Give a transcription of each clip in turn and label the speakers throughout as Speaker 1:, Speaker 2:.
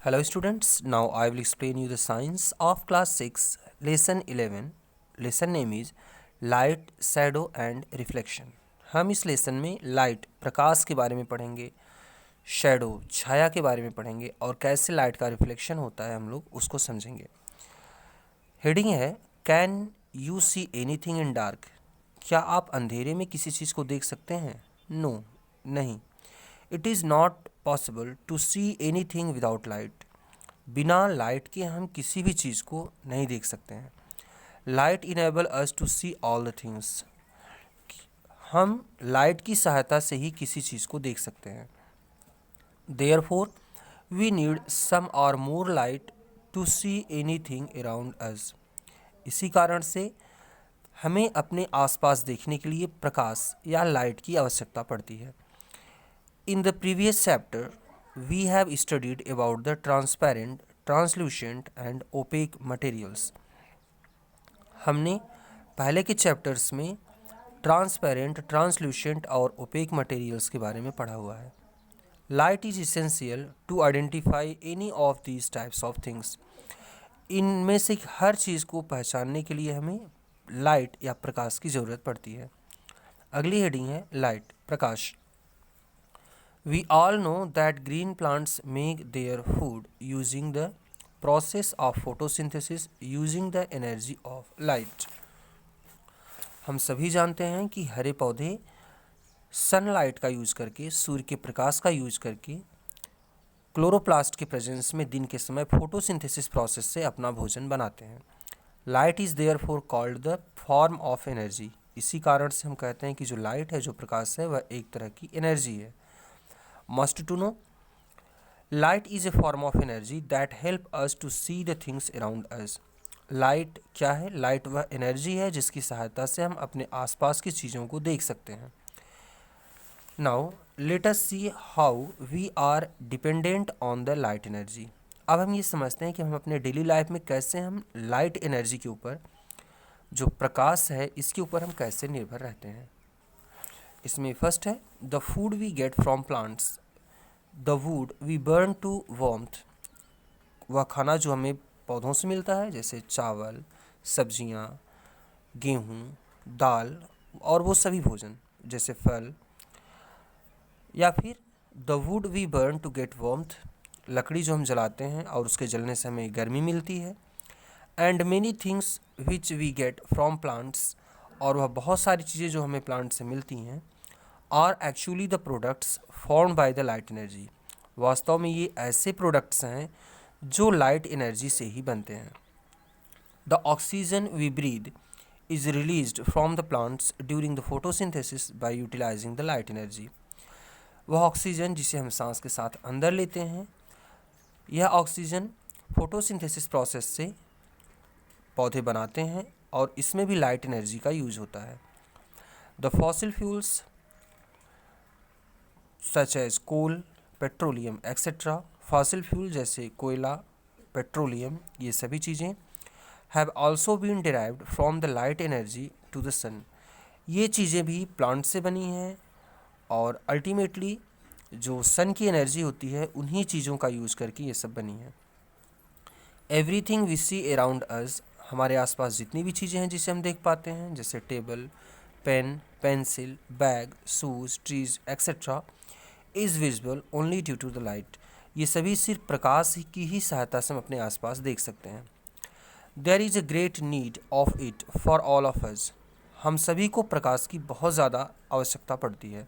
Speaker 1: Hello students, now I will explain you the science of class 6 lesson 11. Lesson name is light, shadow and reflection. हम इस lesson में light प्रकाश के बारे में पढ़ेंगे, शैडो छाया के बारे में पढ़ेंगे और कैसे लाइट का रिफ्लेक्शन होता है हम लोग उसको समझेंगे। हेडिंग है can you see anything in dark. क्या आप अंधेरे में किसी चीज़ को देख सकते हैं? नो, नहीं। It is not possible to see anything without light. बिना लाइट के हम किसी भी चीज़ को नहीं देख सकते हैं। Light enable us to see all the things. हम लाइट की सहायता से ही किसी चीज़ को देख सकते हैं। देयरफॉर वी नीड सम और more light to see anything around us. इसी कारण से हमें अपने आसपास देखने के लिए प्रकाश या लाइट की आवश्यकता पड़ती है। In the previous chapter, we have studied about the transparent, translucent and opaque materials. हमने पहले के चैप्टर्स में ट्रांसपेरेंट, ट्रांसल्यूशेंट और ओपेक मटेरियल्स के बारे में पढ़ा हुआ है। Light is essential to identify any of these types of things. इनमें से हर चीज़ को पहचानने के लिए हमें लाइट या प्रकाश की ज़रूरत पड़ती है। अगली हेडिंग है light, Prakash. We all know that green plants make their food using the process of photosynthesis using the energy of light. हम सभी जानते हैं कि हरे पौधे सनलाइट का यूज करके, सूर्य के प्रकाश का यूज करके क्लोरोप्लास्ट के प्रेजेंस में दिन के समय फोटोसिंथेसिस प्रोसेस से अपना भोजन बनाते हैं। Light is therefore called the form of energy. इसी कारण से हम कहते हैं कि जो लाइट है, जो प्रकाश है, वह एक तरह की एनर्जी है। Must to know, light is a form of energy that help us to see the things around us. Light क्या है? लाइट वह एनर्जी है जिसकी सहायता से हम अपने आसपास की चीज़ों को देख सकते हैं। Now let us see how we are dependent on the light energy. अब हम ये समझते हैं कि हम अपने डेली लाइफ में कैसे हम लाइट एनर्जी के ऊपर, जो प्रकाश है, इसके ऊपर हम कैसे निर्भर रहते हैं। इसमें फर्स्ट है the food we get from plants, the wood we burn to warmth. वह खाना जो हमें पौधों से मिलता है, जैसे चावल, सब्जियां, गेहूँ, दाल और वो सभी भोजन जैसे फल। या फिर the wood we burn to get warmth, लकड़ी जो हम जलाते हैं और उसके जलने से हमें गर्मी मिलती है। And many things which we get from plants, और वह बहुत सारी चीज़ें जो हमें प्लांट से मिलती हैं, are actually the products formed by the light energy. वास्तव में ये ऐसे प्रोडक्ट्स हैं जो लाइट एनर्जी से ही बनते हैं। The oxygen we breathe is released from the plants during the photosynthesis by utilising the light energy. वह ऑक्सीजन जिसे हम सांस के साथ अंदर लेते हैं, यह ऑक्सीजन फोटोसिंथेसिस प्रोसेस से पौधे बनाते हैं और इसमें भी लाइट एनर्जी का यूज होता है। The fossil fuels such as coal, petroleum etcetera, fossil fuel जैसे कोयला, पेट्रोलियम, ये सभी चीज़ें have also been derived from the light energy to the sun. ये चीज़ें भी प्लांट से बनी हैं और अल्टीमेटली जो सन की एनर्जी होती है, उन्हीं चीज़ों का यूज़ करके ये सब बनी है। Everything we see around us, हमारे आसपास जितनी भी चीज़ें हैं जिसे हम देख पाते हैं, जैसे table, pen, pencil, bag, shoes, trees etcetera, is visible only due to the light. ये सभी सिर्फ प्रकाश की ही सहायता से हम अपने आसपास देख सकते हैं। There is a great need of it for all of us. हम सभी को प्रकाश की बहुत ज़्यादा आवश्यकता पड़ती है।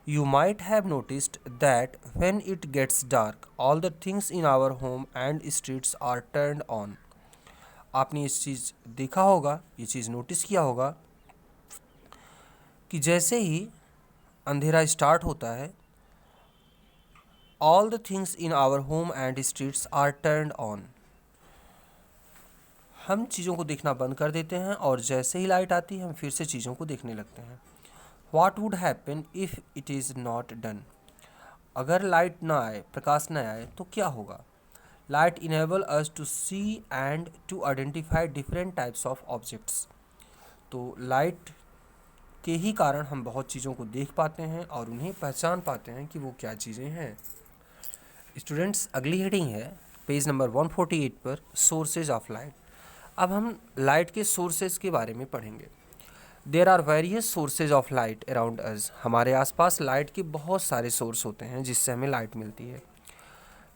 Speaker 1: You might have noticed that when it gets dark all the things in our home and streets are turned on. आपने इस चीज़ देखा होगा, ये चीज़ नोटिस किया होगा कि जैसे ही अंधेरा स्टार्ट होता है, all the things in our home and streets are turned on. हम चीज़ों को देखना बंद कर देते हैं और जैसे ही लाइट आती है हम फिर से चीज़ों को देखने लगते हैं। What would happen if it is not done. अगर लाइट ना आए, प्रकाश न आए, तो क्या होगा? Light enable us to see and to identify different types of objects. तो लाइट के ही कारण हम बहुत चीज़ों को देख पाते हैं और उन्हें पहचान पाते हैं कि वो क्या चीज़ें हैं। स्टूडेंट्स, अगली हेडिंग है पेज नंबर 148 पर सोर्सेज ऑफ लाइट। अब हम लाइट के सोर्सेज के बारे में पढ़ेंगे। There are various sources of light around us. हमारे आसपास लाइट के बहुत सारे सोर्स होते हैं जिससे हमें लाइट मिलती है।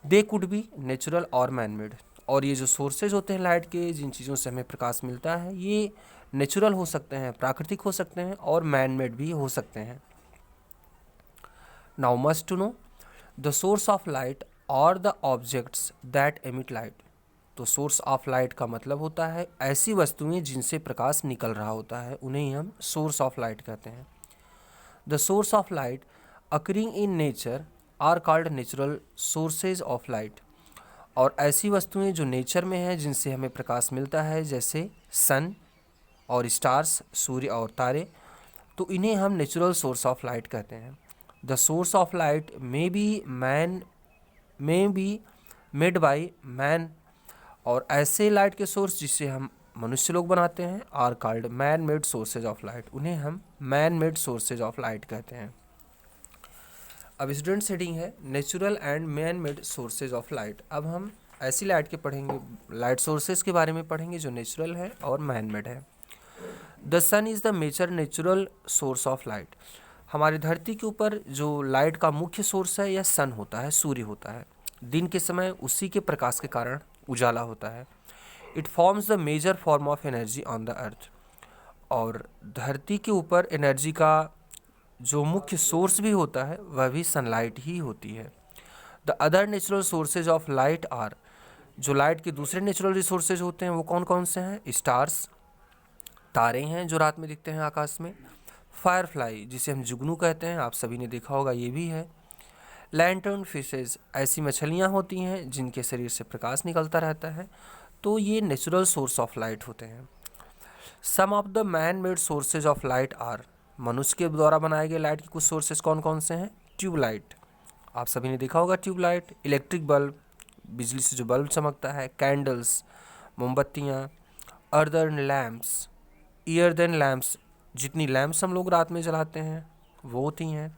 Speaker 1: दे कुड बी नेचुरल और मैन मेड। और ये जो सोर्सेज होते हैं लाइट के, जिन चीज़ों से हमें प्रकाश मिलता है, ये नेचुरल हो सकते हैं, प्राकृतिक हो सकते हैं, और मैन मेड भी हो सकते हैं। Now must to know the source of light और the objects that emit light. तो सोर्स ऑफ लाइट का मतलब होता है ऐसी वस्तुएं जिनसे प्रकाश निकल रहा होता है, उन्हें ही हम सोर्स ऑफ लाइट कहते हैं। The source of light occurring in nature are called natural sources of light. और ऐसी वस्तुएं जो नेचर में हैं जिनसे हमें प्रकाश मिलता है, जैसे सन और स्टार्स, सूर्य और तारे, तो इन्हें हम नेचुरल सोर्स ऑफ लाइट कहते हैं। The source of light may be made by man. और ऐसे लाइट के सोर्स जिसे हम मनुष्य लोग बनाते हैं are called man made sources of light. उन्हें हम man made sources of light कहते हैं। अब स्टूडेंट हेडिंग है natural and man made sources of light. अब हम ऐसी लाइट के पढ़ेंगे, लाइट सोर्सेज के बारे में पढ़ेंगे जो नेचुरल है और मैन मेड है। The sun is the major natural source of light. हमारी धरती के ऊपर जो लाइट का मुख्य सोर्स है यह सन होता है, सूर्य होता है। दिन के समय उसी के प्रकाश के कारण उजाला होता है। It forms the major form of energy on the earth. और धरती के ऊपर एनर्जी का जो मुख्य सोर्स भी होता है वह भी सनलाइट ही होती है। The other natural sources of light are. जो लाइट के दूसरे नेचुरल रिसोर्सेज होते हैं वो कौन कौन से हैं? स्टार्स, तारे हैं जो रात में दिखते हैं आकाश में। फायरफ्लाई, जिसे हम जुगनू कहते हैं, आप सभी ने देखा होगा, ये भी है। लैंटर्न फिशेज, ऐसी मछलियाँ होती हैं जिनके शरीर से प्रकाश निकलता रहता है, तो ये नेचुरल सोर्स ऑफ लाइट होते हैं। Some of the man made sources of light are. मनुष्य के द्वारा बनाए गए लाइट के कुछ सोर्सेज कौन कौन से हैं? ट्यूबलाइट, आप सभी ने देखा होगा ट्यूबलाइट। इलेक्ट्रिक बल्ब, बिजली से जो बल्ब चमकता है। कैंडल्स, मोमबत्तियाँ। अर्दर्न लैम्प्स, ईयरदेन लैम्प्स, जितनी लैम्प्स हम लोग रात में जलाते हैं वो होती हैं।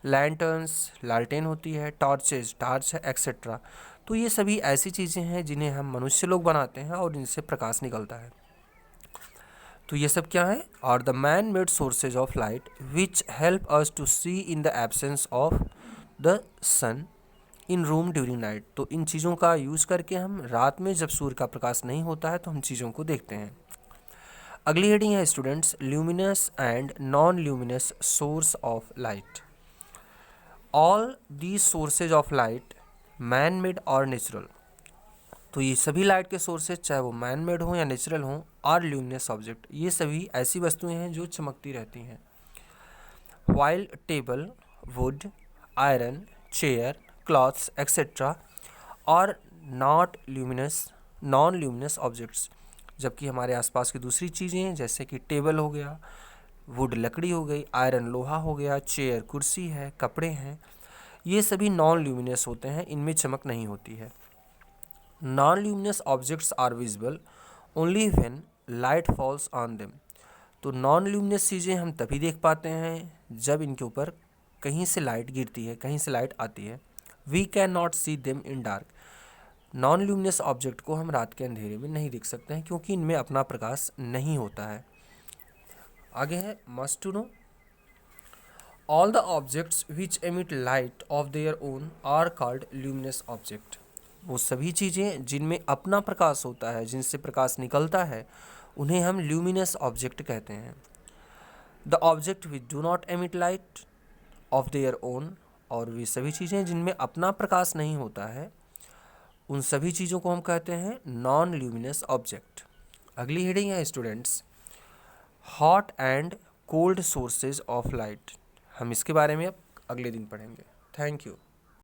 Speaker 1: लैंटर्न्स, लालटेन होती है। टॉर्चेज, टार्च है, एक्सेट्रा। तो ये सभी ऐसी चीज़ें हैं जिन्हें हम मनुष्य लोग बनाते हैं और इनसे प्रकाश निकलता है। तो ये सब क्या है? Are the man made sources of light which help us to see in the absence of the sun in room during night. तो इन चीज़ों का यूज़ करके हम रात में जब सूर्य का प्रकाश नहीं होता है तो हम चीज़ों को देखते हैं। अगली हेडिंग है students luminous and non luminous source of light. All these sources of light man made और नेचुरल। तो ये सभी लाइट के सोर्सेज, चाहे वो मैन मेड हो या नेचुरल हो, आर ल्यूमिनस ऑब्जेक्ट। ये सभी ऐसी वस्तुएं हैं जो चमकती रहती हैं। While table, would, iron, chair, clothes etcetera और नॉन ल्यूमिनस ऑब्जेक्ट्स। जबकि हमारे आसपास की दूसरी चीज़ें जैसे कि टेबल हो गया, वुड लकड़ी हो गई, आयरन लोहा हो गया, चेयर कुर्सी है, कपड़े हैं, ये सभी नॉन ल्यूमिनस होते हैं, इनमें चमक नहीं होती है। Non luminous objects are visible only when light falls on them. तो नॉन ल्यूमिनस चीज़ें हम तभी देख पाते हैं जब इनके ऊपर कहीं से लाइट गिरती है, कहीं से लाइट आती है। We can not see them in dark. Non luminous object को हम रात के अंधेरे में नहीं देख सकते हैं क्योंकि इनमें अपना प्रकाश नहीं होता है। आगे है must to know all the objects which emit light of their own are called luminous object. वो सभी चीज़ें जिनमें अपना प्रकाश होता है, जिनसे प्रकाश निकलता है, उन्हें हम ल्यूमिनस ऑब्जेक्ट कहते हैं। The object which do not emit light of their own, और वे सभी चीज़ें जिनमें अपना प्रकाश नहीं होता है, उन सभी चीज़ों को हम कहते हैं नॉन ल्यूमिनस ऑब्जेक्ट। अगली हेडिंग है students hot and cold sources of light. हम इसके बारे में अब अगले दिन पढ़ेंगे। Thank you.